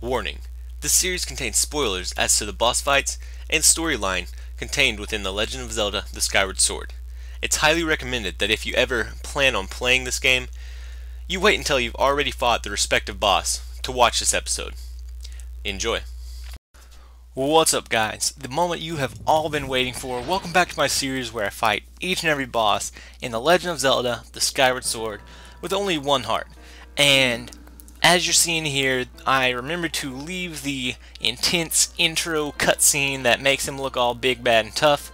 Warning: this series contains spoilers as to the boss fights and storyline contained within The Legend of Zelda: The Skyward Sword. It's highly recommended that if you ever plan on playing this game, you wait until you've already fought the respective boss to watch this episode. Enjoy. What's up, guys? The moment you have all been waiting for. Welcome back to my series where I fight each and every boss in The Legend of Zelda: The Skyward Sword with only one heart. And as you're seeing here, I remembered to leave the intense intro cutscene that makes him look all big, bad, and tough.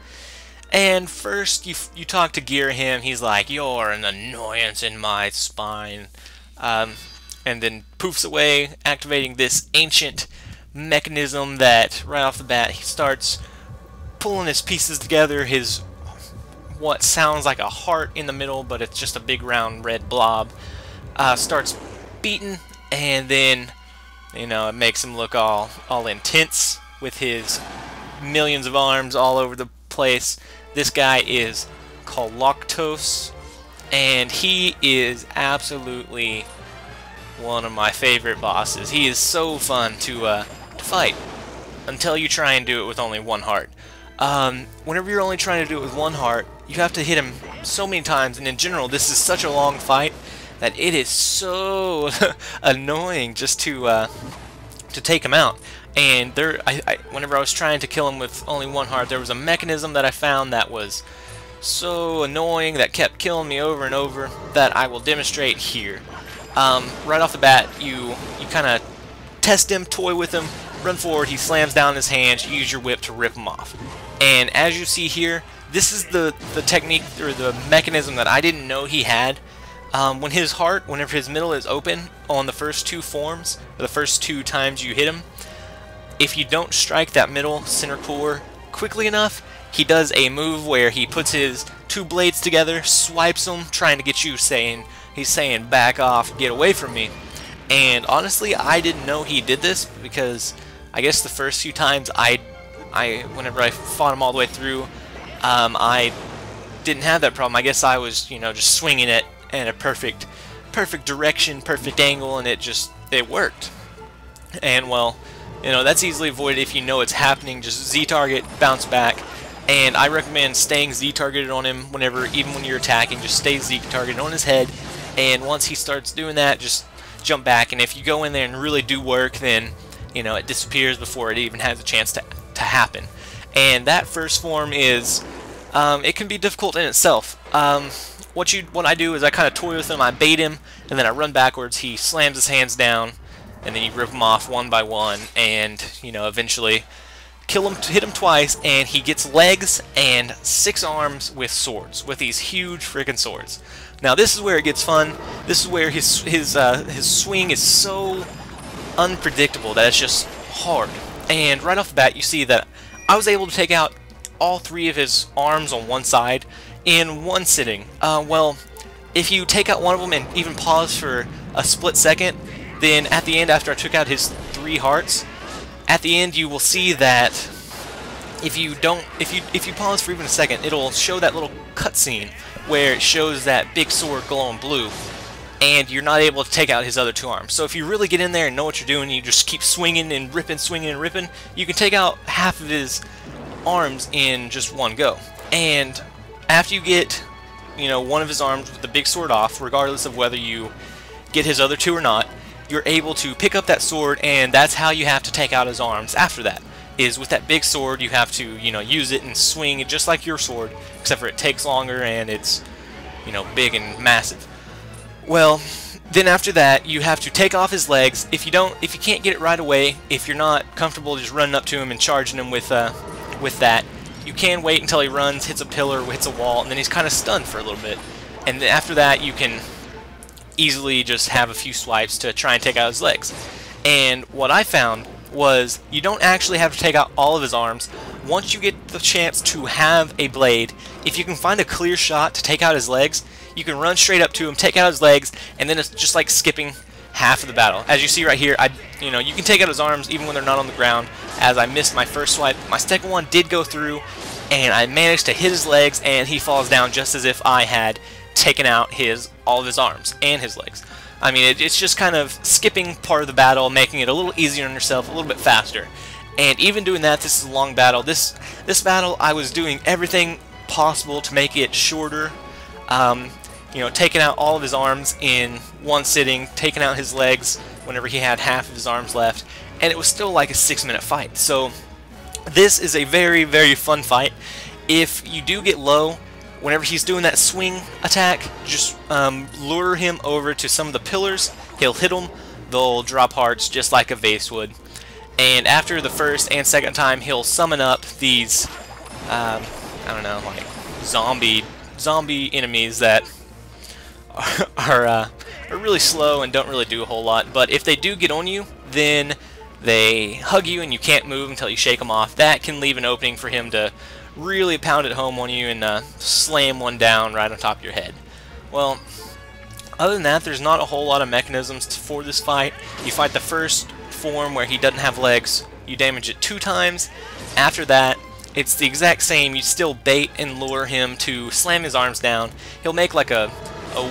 And first, you talk to Girahim. He's like, "You're an annoyance in my spine," and then poofs away, activating this ancient mechanism that right off the bat he starts pulling his pieces together. His what sounds like a heart in the middle, but it's just a big round red blob, starts beating. And then, it makes him look all intense with his millions of arms all over the place. This guy is Koloktos, and he is absolutely one of my favorite bosses. He is so fun to fight until you try and do it with only one heart. Whenever you're only trying to do it with one heart, you have to hit him so many times, and in general, this is such a long fight that it is so annoying just to take him out. And whenever I was trying to kill him with only one heart, there was a mechanism that I found that was so annoying that kept killing me over and over that I will demonstrate here. Right off the bat, you kind of test him, toy with him, run forward, he slams down his hands, you use your whip to rip him off. And as you see here, this is the technique or the mechanism that I didn't know he had. Whenever his middle is open on the first two forms, or the first two times you hit him, if you don't strike that middle center core quickly enough, he does a move where he puts his two blades together, swipes them, trying to get you he's saying, "Back off, get away from me." And honestly, I didn't know he did this because I guess the first few times whenever I fought him all the way through, I didn't have that problem. I guess I was, just swinging it in a perfect direction, perfect angle, and it worked. And well, that's easily avoided if you know it's happening. Just Z-target, bounce back, and I recommend staying Z-targeted on him even when you're attacking. Just stay Z-targeted on his head, and once he starts doing that, just jump back. And if you go in there and really do work, then it disappears before it even has a chance to happen. And that first form is it can be difficult in itself. What I do is I kind of toy with him, I bait him, and then I run backwards. He slams his hands down, and then you rip him off one by one, and eventually kill him, hit him twice, and he gets legs and 6 arms with swords, with these huge freaking swords. Now this is where it gets fun. This is where his swing is so unpredictable that it's just hard. And right off the bat, you see that I was able to take out all 3 of his arms on one side in one sitting. Well, if you take out one of them and even pause for a split second, then at the end, after I took out his 3 hearts, at the end you will see that if you pause for even a second, it'll show that little cutscene where it shows that big sword glowing blue, and you're not able to take out his other 2 arms. So if you really get in there and know what you're doing, you just keep swinging and ripping, swinging and ripping, you can take out half of his arms in just one go. And after you get, one of his arms with the big sword off, regardless of whether you get his other 2 or not, you're able to pick up that sword, and that's how you have to take out his arms after that. Is with that big sword, you have to, use it and swing it just like your sword, except for it takes longer and it's, big and massive. Well, then after that, you have to take off his legs. If you can't get it right away, if you're not comfortable just running up to him and charging him with that, you can wait until he runs, hits a pillar, hits a wall, and then he's kind of stunned for a little bit. And then after that, you can easily just have a few swipes to try and take out his legs. And what I found was you don't actually have to take out all of his arms. Once you get the chance to have a blade, if you can find a clear shot to take out his legs, you can run straight up to him, take out his legs, and then it's just like skipping half of the battle. As you see right here, you can take out his arms even when they're not on the ground. As I missed my first swipe, my second one did go through, and I managed to hit his legs, and he falls down just as if I had taken out all of his arms and his legs. I mean, it's just kind of skipping part of the battle, making it a little easier on yourself, a little bit faster. And even doing that, this is a long battle. This battle, I was doing everything possible to make it shorter. You know, taking out all of his arms in one sitting, taking out his legs whenever he had half of his arms left, and it was still like a 6-minute fight. So this is a very, very fun fight. If you do get low, whenever he's doing that swing attack, just lure him over to some of the pillars. He'll hit them, they'll drop hearts just like a vase would. And after the first and second time, he'll summon up these, I don't know, like zombie enemies that are really slow and don't really do a whole lot. But if they do get on you, then they hug you and you can't move until you shake them off. That can leave an opening for him to really pound it home on you and slam one down right on top of your head. Well, other than that, there's not a whole lot of mechanisms for this fight. You fight the first form where he doesn't have legs, you damage it 2 times. After that, it's the exact same. You still bait and lure him to slam his arms down. He'll make like a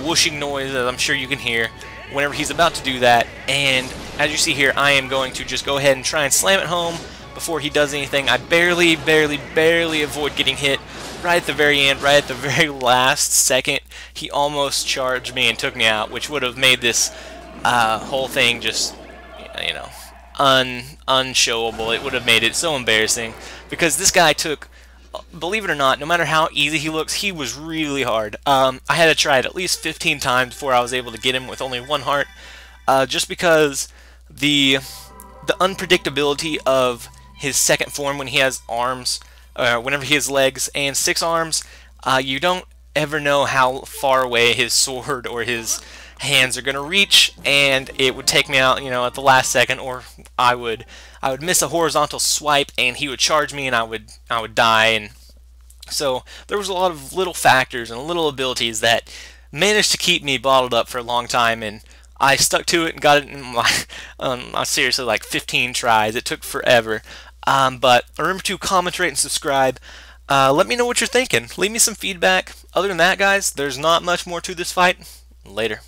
whooshing noise that I'm sure you can hear whenever he's about to do that. And as you see here, I am going to just go ahead and try and slam it home before he does anything. I barely avoid getting hit. Right at the very end, right at the very last second, he almost charged me and took me out, which would have made this whole thing just, you know, unshowable. It would have made it so embarrassing, because this guy took, believe it or not, no matter how easy he looks, he was really hard. I had to try it at least 15 times before I was able to get him with only 1 heart, just because the unpredictability of his second form when he has arms, whenever he has legs and 6 arms, you don't ever know how far away his sword or his hands are going to reach, and it would take me out, you know, at the last second, or I would miss a horizontal swipe and he would charge me and I would die. And so there was a lot of little factors and little abilities that managed to keep me bottled up for a long time, and I stuck to it and got it in my seriously like 15 tries. It took forever. But remember to comment, rate, and subscribe. Let me know what you're thinking. Leave me some feedback. Other than that, guys, there's not much more to this fight. Later.